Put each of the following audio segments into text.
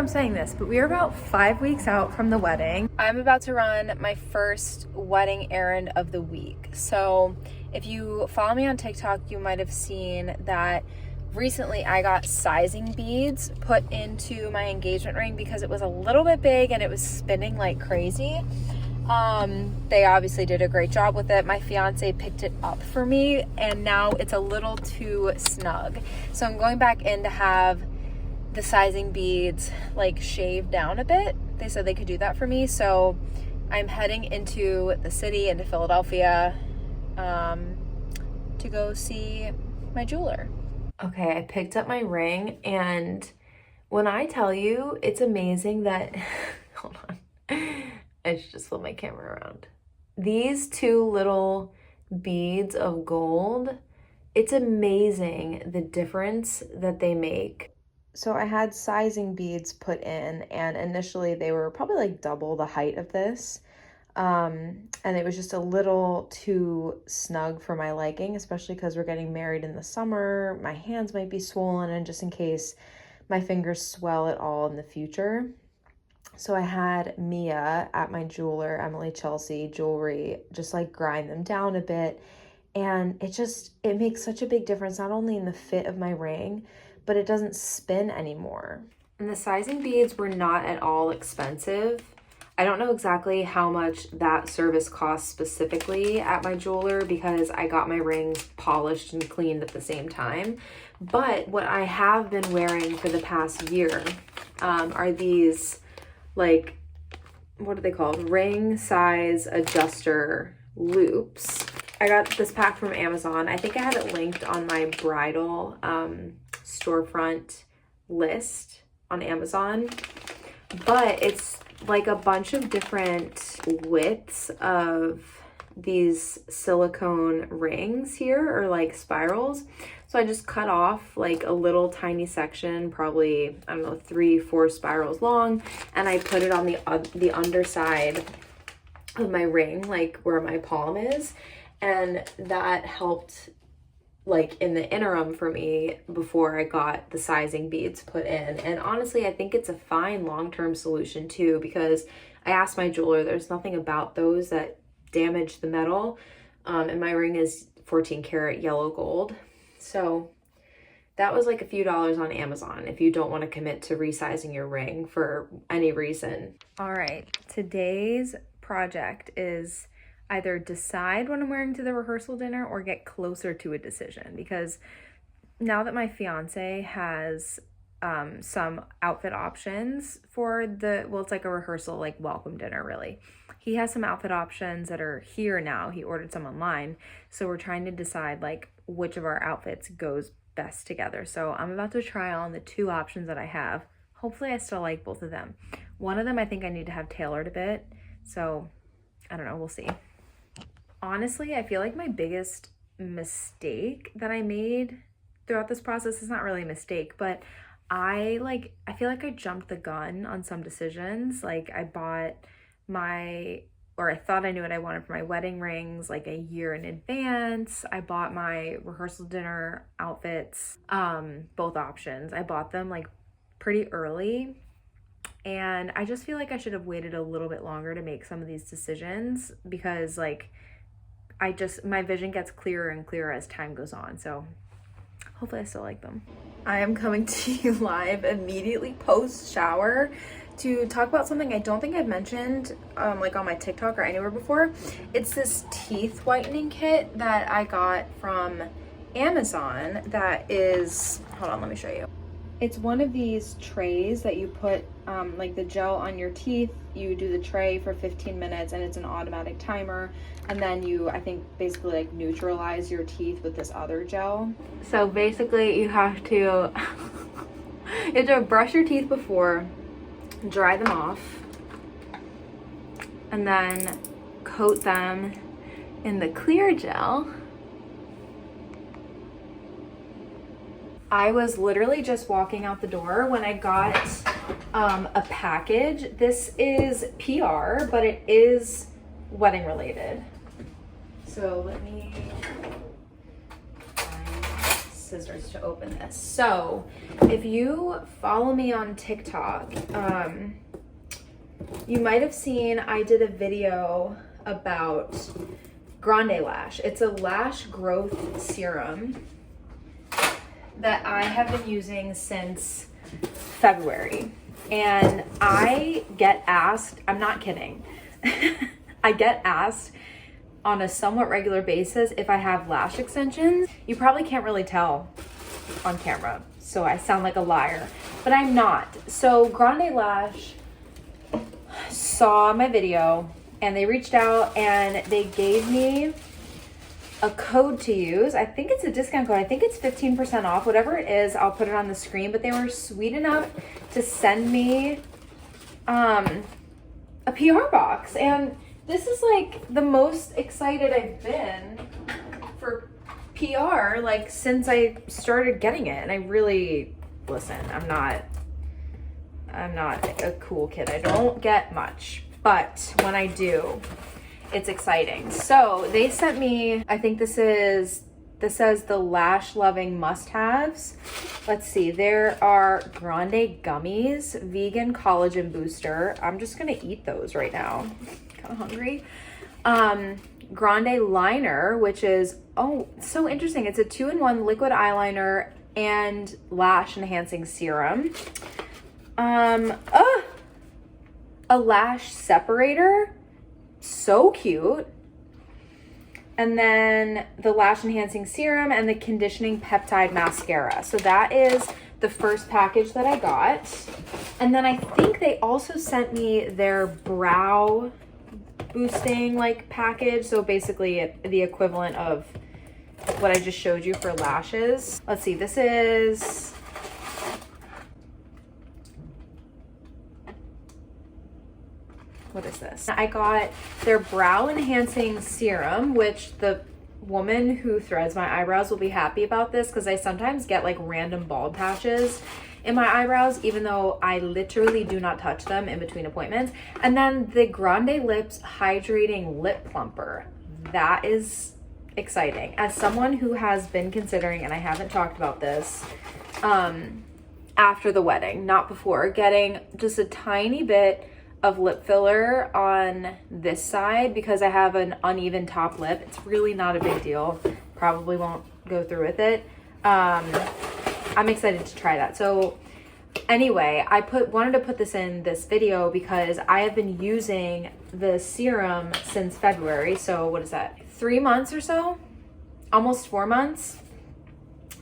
I'm saying this, but we are about 5 weeks out from the wedding. I'm about to run my first wedding errand of the week. So if you follow me on TikTok, you might have seen that recently I got sizing beads put into my engagement ring because it was a little bit big and it was spinning like crazy. They obviously did a great job with it. My fiance picked it up for me and now it's a little too snug. So I'm going back in to have the sizing beads like shaved down a bit. They said they could do that for me. So I'm heading into the city, into Philadelphia, to go see my jeweler. Okay, I picked up my ring and when I tell you, it's amazing that, hold on. I should just flip my camera around. These two little beads of gold, it's amazing the difference that they make. So I had sizing beads put in and initially they were probably like double the height of this. And it was just a little too snug for my liking, especially because we're getting married in the summer. My hands might be swollen and just in case my fingers swell at all in the future. So I had Mia at my jeweler, Emily Chelsea Jewelry, just like grind them down a bit. And it makes such a big difference, not only in the fit of my ring, but it doesn't spin anymore. And the sizing beads were not at all expensive. I don't know exactly how much that service costs specifically at my jeweler because I got my rings polished and cleaned at the same time. But what I have been wearing for the past year are these, like, what are they called? Ring size adjuster loops. I got this pack from Amazon. I think I have it linked on my bridal storefront list on Amazon. But it's like a bunch of different widths of these silicone rings here, or like spirals. So I just cut off like a little tiny section, probably, I don't know, 3-4 spirals long, and I put it on the underside of my ring, like where my palm is, and that helped like in the interim for me before I got the sizing beads put in. And honestly, I think it's a fine long-term solution too, because I asked my jeweler, there's nothing about those that damage the metal. And my ring is 14 karat yellow gold. So that was like a few dollars on Amazon if you don't want to commit to resizing your ring for any reason. All right, today's project is either decide what I'm wearing to the rehearsal dinner or get closer to a decision, because now that my fiance has some outfit options for it's like a rehearsal, like welcome dinner really. He has some outfit options that are here now. He ordered some online. So we're trying to decide like which of our outfits goes best together. So I'm about to try on the two options that I have. Hopefully I still like both of them. One of them I think I need to have tailored a bit. So I don't know, we'll see. Honestly, I feel like my biggest mistake that I made throughout this process is not really a mistake, but I feel like I jumped the gun on some decisions. Like I thought I knew what I wanted for my wedding rings like a year in advance. I bought my rehearsal dinner outfits, both options. I bought them like pretty early. And I just feel like I should have waited a little bit longer to make some of these decisions because like my vision gets clearer and clearer as time goes on. So hopefully I still like them. I am coming to you live immediately post shower to talk about something I don't think I've mentioned like on my TikTok or anywhere before. It's this teeth whitening kit that I got from Amazon that is, hold on, let me show you. It's one of these trays that you put like the gel on your teeth. You do the tray for 15 minutes and it's an automatic timer. And then you, I think, basically like neutralize your teeth with this other gel. So basically you have to, brush your teeth before, dry them off, and then coat them in the clear gel. I was literally just walking out the door when I got a package. This is PR, but it is wedding related. So let me find scissors to open this. So if you follow me on TikTok, you might have seen I did a video about Grande Lash. It's a lash growth serum that I have been using since February. And I get asked, I'm not kidding, I get asked on a somewhat regular basis if I have lash extensions. You probably can't really tell on camera, so I sound like a liar, but I'm not. So Grande Lash saw my video and they reached out and they gave me a code to use. I think it's a discount code. I think it's 15% off. Whatever it is, I'll put it on the screen, but they were sweet enough to send me a PR box. And this is like the most excited I've been for PR like since I started getting it. And I really, listen, I'm not a cool kid. I don't get much, but when I do, it's exciting. So they sent me, I think this says the lash loving must-haves. Let's see, there are Grande gummies, vegan collagen booster. I'm just gonna eat those right now. Kind of hungry. Grande liner, which is, oh, so interesting. It's a 2-in-1 liquid eyeliner and lash enhancing serum. A lash separator, so cute. And then the lash enhancing serum and the conditioning peptide mascara. So that is the first package that I got. And then I think they also sent me their brow boosting like package. So basically the equivalent of what I just showed you for lashes. Let's see, this is, what is this? I got their brow enhancing serum, which the woman who threads my eyebrows will be happy about this because I sometimes get like random bald patches in my eyebrows, even though I literally do not touch them in between appointments. And then the Grande Lips Hydrating Lip Plumper. That is exciting. As someone who has been considering, and I haven't talked about this, after the wedding, not before, getting just a tiny bit of lip filler on this side because I have an uneven top lip. It's really not a big deal. Probably won't go through with it. I'm excited to try that. So anyway, I wanted to put this in this video because I have been using the serum since February. So what is that? 3 months or so? Almost 4 months.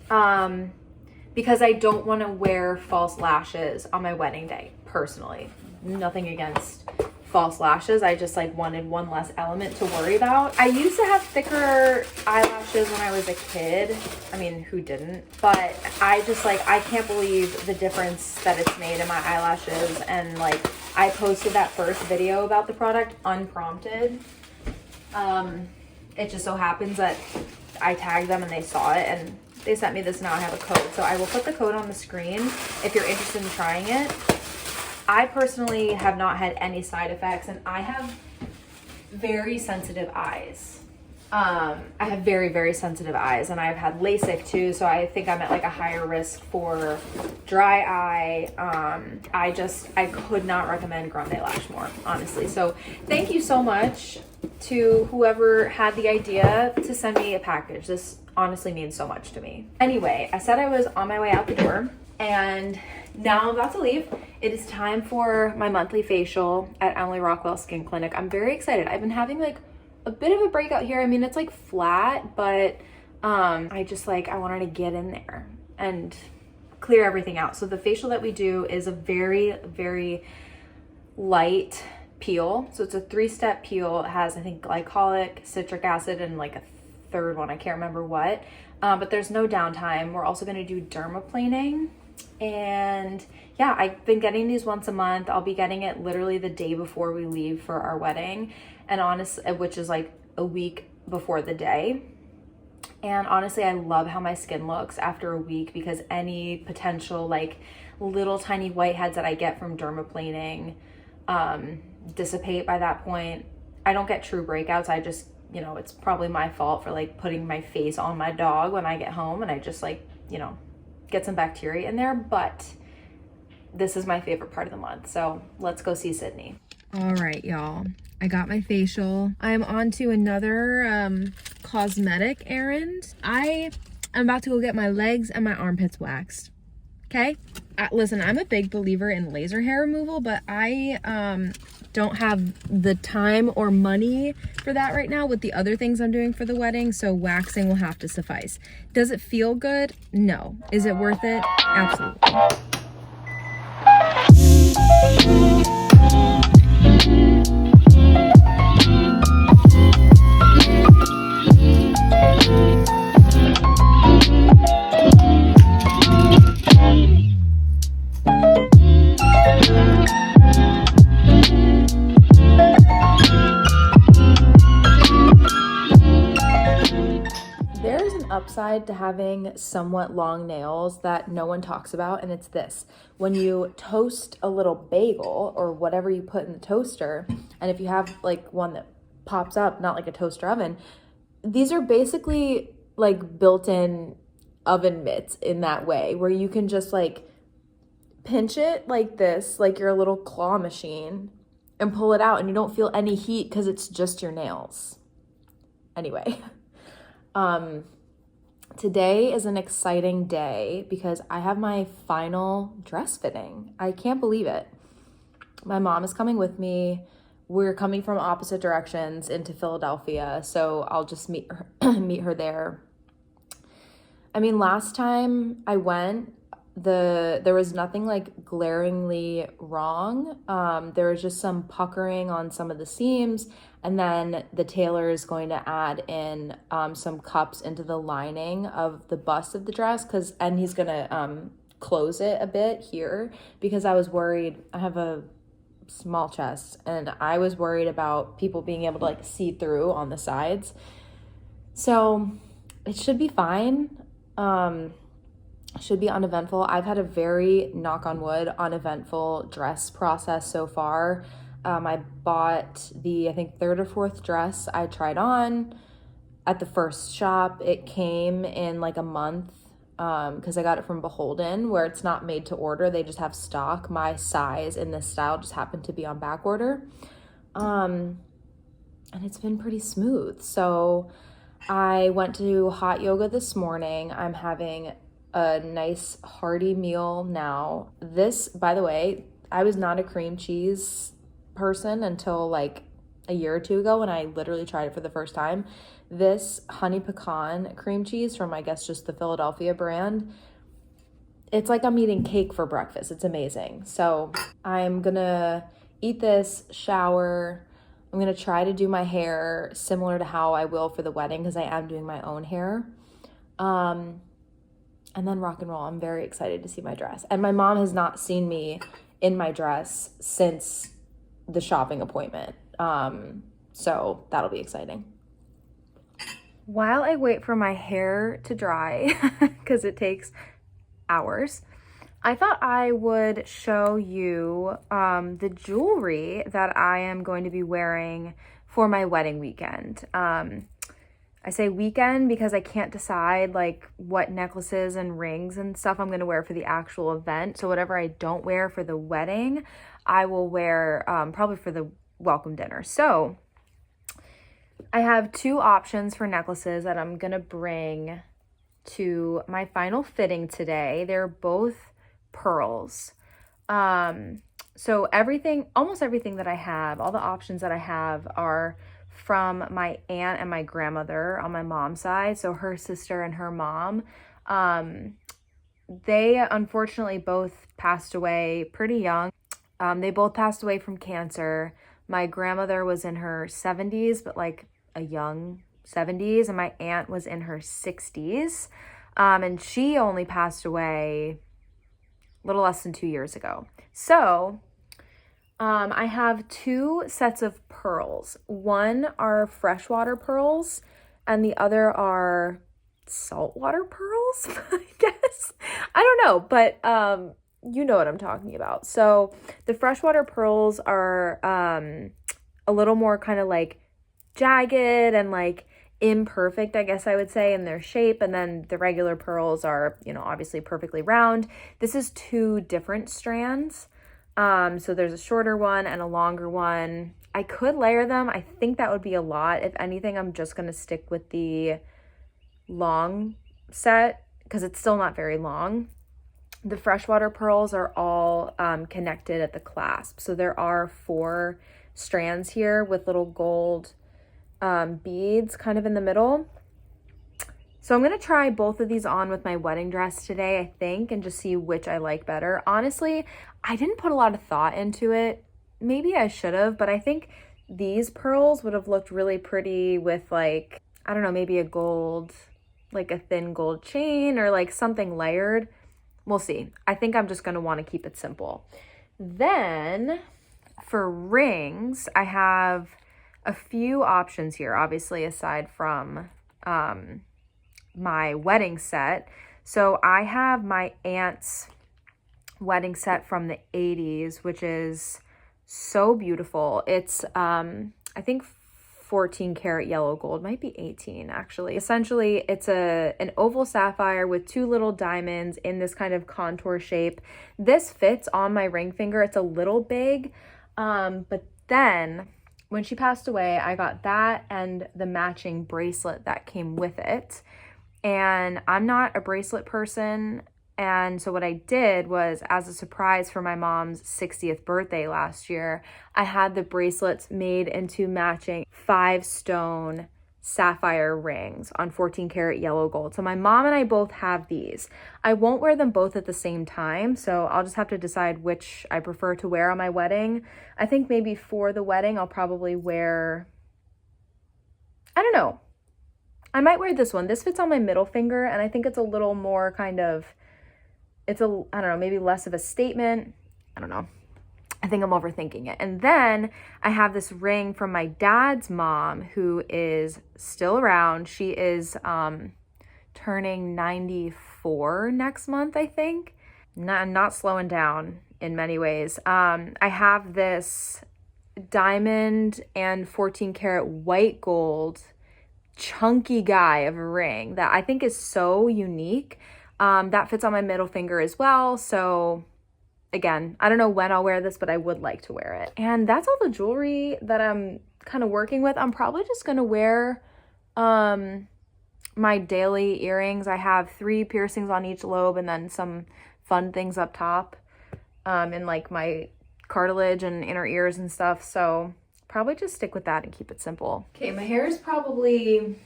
Because I don't want to wear false lashes on my wedding day, personally. Nothing against false lashes. I just like wanted one less element to worry about. I used to have thicker eyelashes when I was a kid. I mean, who didn't? But I just like, I can't believe the difference that it's made in my eyelashes. And like, I posted that first video about the product unprompted. It just so happens that I tagged them and they saw it and they sent me this. Now I have a code. So I will put the code on the screen if you're interested in trying it. I personally have not had any side effects and I have very sensitive eyes. I have very, very sensitive eyes and I've had LASIK too. So I think I'm at like a higher risk for dry eye. I could not recommend Grande Lash more, honestly. So thank you so much to whoever had the idea to send me a package. This honestly means so much to me. Anyway, I said I was on my way out the door and now I'm about to leave. It is time for my monthly facial at Emily Rockwell Skin Clinic. I'm very excited. I've been having like a bit of a breakout here. I mean, it's like flat, but I just like, I wanted to get in there and clear everything out. So the facial that we do is a very, very light peel. So it's a 3-step peel. It has, I think, glycolic, citric acid, and like a third one. I can't remember what, but there's no downtime. We're also going to do dermaplaning. And yeah, I've been getting these once a month. I'll be getting it literally the day before we leave for our wedding, and honestly, which is like a week before the day. And honestly, I love how my skin looks after a week because any potential like little tiny whiteheads that I get from dermaplaning dissipate by that point. I don't get true breakouts. I just, you know, it's probably my fault for like putting my face on my dog when I get home and I just like you know, get some bacteria in there, but this is my favorite part of the month. So let's go see Sydney. All right, y'all. I got my facial. I'm on to another cosmetic errand. I'm about to go get my legs and my armpits waxed. Okay? Listen, I'm a big believer in laser hair removal, but I don't have the time or money for that right now with the other things I'm doing for the wedding, so waxing will have to suffice. Does it feel good? No. Is it worth it? Absolutely. There's an upside to having somewhat long nails that no one talks about, and it's this. When you toast a little bagel or whatever you put in the toaster, and if you have like one that pops up, not like a toaster oven, these are basically like built-in oven mitts in that way, where you can just like pinch it like this, like your little claw machine, and pull it out, and you don't feel any heat because it's just your nails. Anyway. Today is an exciting day because I have my final dress fitting. I can't believe it. My mom is coming with me. We're coming from opposite directions into Philadelphia, so I'll just meet her there. I mean, last time I went, there was nothing like glaringly wrong. There was just some puckering on some of the seams, and then the tailor is going to add in some cups into the lining of the bust of the dress, and he's gonna close it a bit here because I was worried. I have a small chest, and I was worried about people being able to like see through on the sides. So it should be fine. Should be uneventful. I've had a very, knock on wood, uneventful dress process so far. I bought the, I think, third or fourth dress I tried on at the first shop. It came in like a month because I got it from Beholden, where it's not made to order. They just have stock. My size in this style just happened to be on back order. And it's been pretty smooth. So I went to hot yoga this morning. I'm having a nice hearty meal now. This, by the way, I was not a cream cheese person until like a year or two ago when I literally tried it for the first time. This honey pecan cream cheese from, I guess, just the Philadelphia brand, it's like I'm eating cake for breakfast. It's amazing. So I'm gonna eat this, shower. I'm gonna try to do my hair similar to how I will for the wedding because I am doing my own hair. And then rock and roll. I'm very excited to see my dress. And my mom has not seen me in my dress since the shopping appointment. So that'll be exciting. While I wait for my hair to dry, because it takes hours, I thought I would show you the jewelry that I am going to be wearing for my wedding weekend. I say weekend because I can't decide like what necklaces and rings and stuff I'm going to wear for the actual event. So whatever I don't wear for the wedding, I will wear probably for the welcome dinner. So I have two options for necklaces that I'm going to bring to my final fitting today. They're both pearls. So almost everything that I have, all the options that I have are from my aunt and my grandmother on my mom's side. So her sister and her mom, they unfortunately both passed away pretty young. They both passed away from cancer. My grandmother was in her 70s, but like a young 70s, and my aunt was in her 60s. And she only passed away a little less than 2 years ago. So I have two sets of pearls. One are freshwater pearls, and the other are saltwater pearls, I guess. I don't know, but you know what I'm talking about. So the freshwater pearls are a little more kind of like jagged and like imperfect, I guess I would say, in their shape. And then the regular pearls are, you know, obviously perfectly round. This is 2 different strands. So there's a shorter one and a longer one. I could layer them. I think that would be a lot. If anything, I'm just going to stick with the long set because it's still not very long. The freshwater pearls are all connected at the clasp. So there are 4 strands here with little gold beads kind of in the middle. So I'm going to try both of these on with my wedding dress today, I think, and just see which I like better. Honestly, I didn't put a lot of thought into it. Maybe I should have, but I think these pearls would have looked really pretty with like, I don't know, maybe a gold, like a thin gold chain or like something layered. We'll see. I think I'm just going to want to keep it simple. Then for rings, I have a few options here, obviously, aside from my wedding set. So I have my aunt's wedding set from the 80s, which is so beautiful. It's, I think 14 karat yellow gold, might be 18 actually. Essentially, it's an oval sapphire with 2 little diamonds in this kind of contour shape. This fits on my ring finger. It's a little big, but then when she passed away, I got that and the matching bracelet that came with it. And I'm not a bracelet person. And so what I did was, as a surprise for my mom's 60th birthday last year, I had the bracelets made into matching 5-stone sapphire rings on 14 karat yellow gold. So my mom and I both have these. I won't wear them both at the same time, so I'll just have to decide which I prefer to wear on my wedding. I think maybe for the wedding, I'll probably wear, I don't know. I might wear this one. This fits on my middle finger, and I think it's a little more kind of, it's a, I don't know, maybe less of a statement. I don't know. I think I'm overthinking it. And then I have this ring from my dad's mom, who is still around. She is turning 94 next month, I think. I'm not slowing down in many ways. I have this diamond and 14 karat white gold chunky guy of a ring that I think is so unique. That fits on my middle finger as well. So again, I don't know when I'll wear this, but I would like to wear it. And that's all the jewelry that I'm kind of working with. I'm probably just going to wear my daily earrings. I have 3 piercings on each lobe and then some fun things up top in like my cartilage and inner ears and stuff. So probably just stick with that and keep it simple. Okay, my hair is probably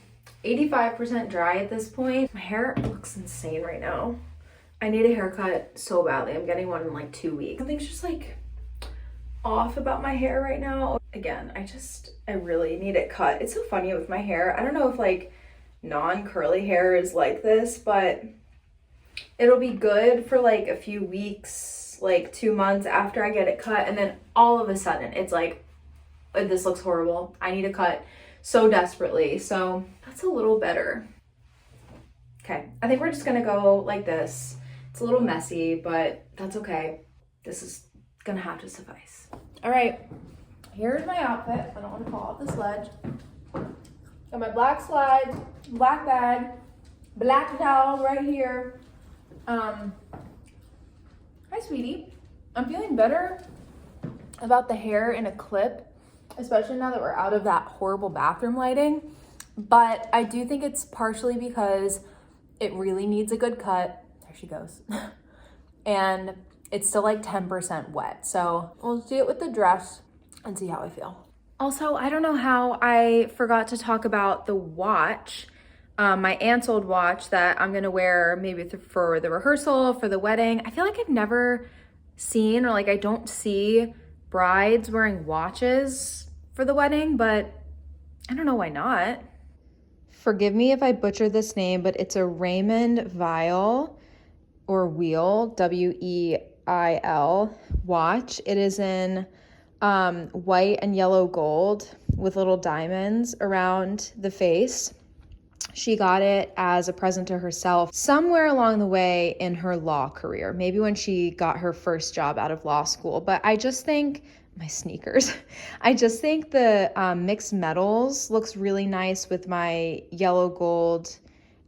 85% dry at this point. My hair looks insane right now. I need a haircut so badly. I'm getting one in like 2 weeks. Something's just like off about my hair right now. Again, I really need it cut. It's so funny with my hair. I don't know if like non-curly hair is like this, but it'll be good for like a few weeks, like 2 months after I get it cut. And then all of a sudden it's like, this looks horrible. I need a cut so desperately. So that's a little better. Okay, I think we're just gonna go like this. It's a little messy, but that's okay. This is gonna have to suffice. All right, here's my outfit. I don't want to fall off the sledge. Got my black slides, black bag, black towel right here. Hi, sweetie. I'm feeling better about the hair in a clip, especially now that we're out of that horrible bathroom lighting. But I do think it's partially because it really needs a good cut. There she goes. And it's still like 10% wet. So we'll see it with the dress and see how I feel. Also, I don't know how I forgot to talk about the watch, my aunt's old watch that I'm gonna wear maybe for the rehearsal, for the wedding. I feel like I've never seen, or like I don't see brides wearing watches for the wedding, but I don't know why not. Forgive me if I butcher this name, but it's a Raymond Weil or Wheel, W-E-I-L watch. It is in white and yellow gold with little diamonds around the face. She got it as a present to herself somewhere along the way in her law career, maybe when she got her first job out of law school. But I just think my sneakers. I just think the mixed metals looks really nice with my yellow gold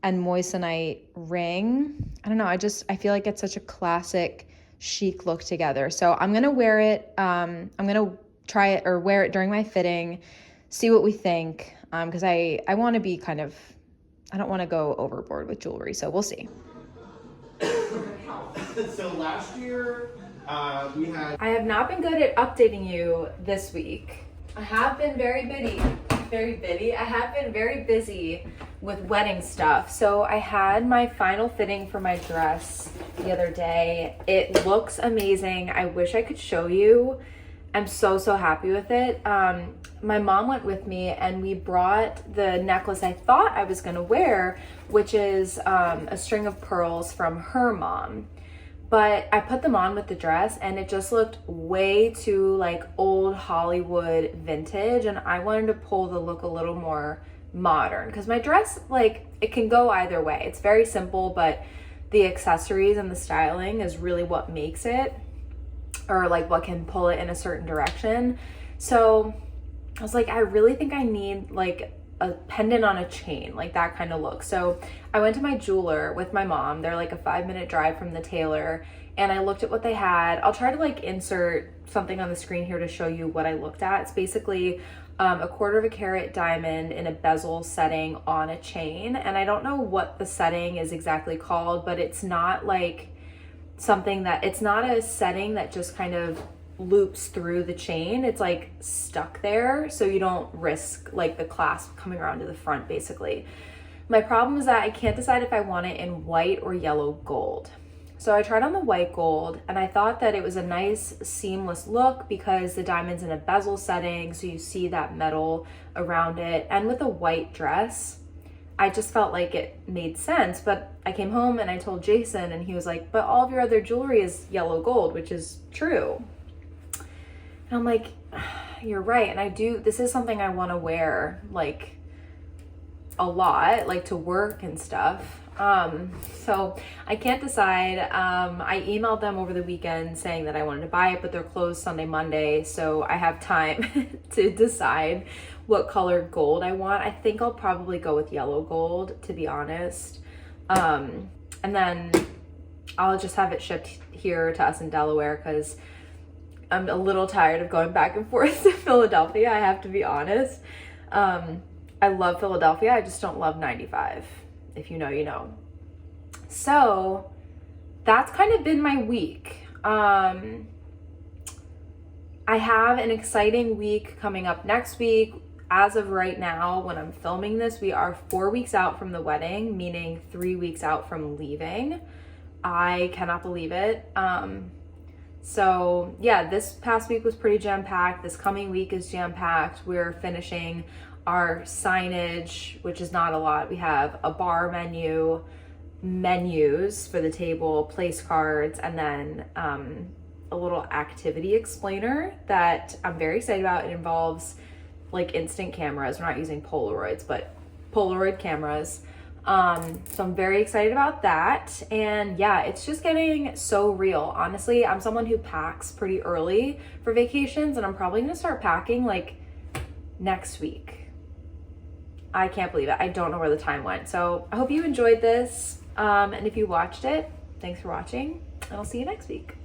and moissanite ring. I don't know, I feel like it's such a classic chic look together. So I'm gonna wear it. I'm gonna try it or wear it during my fitting, see what we think. Because I want to be I don't want to go overboard with jewelry. So we'll see. So last year, we had... I have not been good at updating you this week. I have been very busy. I have been very busy with wedding stuff. So I had my final fitting for my dress the other day. It looks amazing. I wish I could show you. I'm so happy with it. My mom went with me and we brought the necklace I thought I was gonna wear, which is a string of pearls from her mom. But I put them on with the dress and it just looked way too like old Hollywood vintage, and I wanted to pull the look a little more modern because my dress, like, it can go either way. It's very simple, but the accessories and the styling is really what makes it, or like what can pull it in a certain direction. So I was like, I really think I need like a pendant on a chain, like that kind of look. So I went to my jeweler with my mom. They're like a 5-minute drive from the tailor, and I looked at what they had. I'll try to like insert something on the screen here to show you what I looked at. It's basically a 1/4 carat diamond in a bezel setting on a chain, and I don't know what the setting is exactly called, but it's not like something that, it's not a setting that just kind of loops through the chain. It's like stuck there, so you don't risk like the clasp coming around to the front basically. My problem is that I can't decide if I want it in white or yellow gold. So I tried on the white gold and I thought that it was a nice seamless look because the diamond's in a bezel setting, so you see that metal around it, and with a white dress I just felt like it made sense. But I came home and I told Jason and he was like, but all of your other jewelry is yellow gold, which is true. And I'm like, you're right. And this is something I want to wear like a lot, like to work and stuff. So I can't decide. I emailed them over the weekend saying that I wanted to buy it, but they're closed Sunday, Monday. So I have time to decide what color gold I want. I think I'll probably go with yellow gold, to be honest. And then I'll just have it shipped here to us in Delaware because I'm a little tired of going back and forth to Philadelphia, I have to be honest. I love Philadelphia, I just don't love 95. If you know, you know. So that's kind of been my week. I have an exciting week coming up next week. As of right now, when I'm filming this, we are 4 weeks out from the wedding, meaning 3 weeks out from leaving. I cannot believe it. So yeah, this past week was pretty jam-packed. This coming week is jam-packed. We're finishing our signage, which is not a lot. We have a bar menu, menus for the table, place cards, and then a little activity explainer that I'm very excited about. It involves like instant cameras. We're not using Polaroids, but Polaroid cameras. So I'm very excited about that. And yeah, it's just getting so real. Honestly, I'm someone who packs pretty early for vacations, and I'm probably gonna start packing like next week. I can't believe it. I don't know where the time went. So I hope you enjoyed this. And if you watched it, thanks for watching, and I'll see you next week.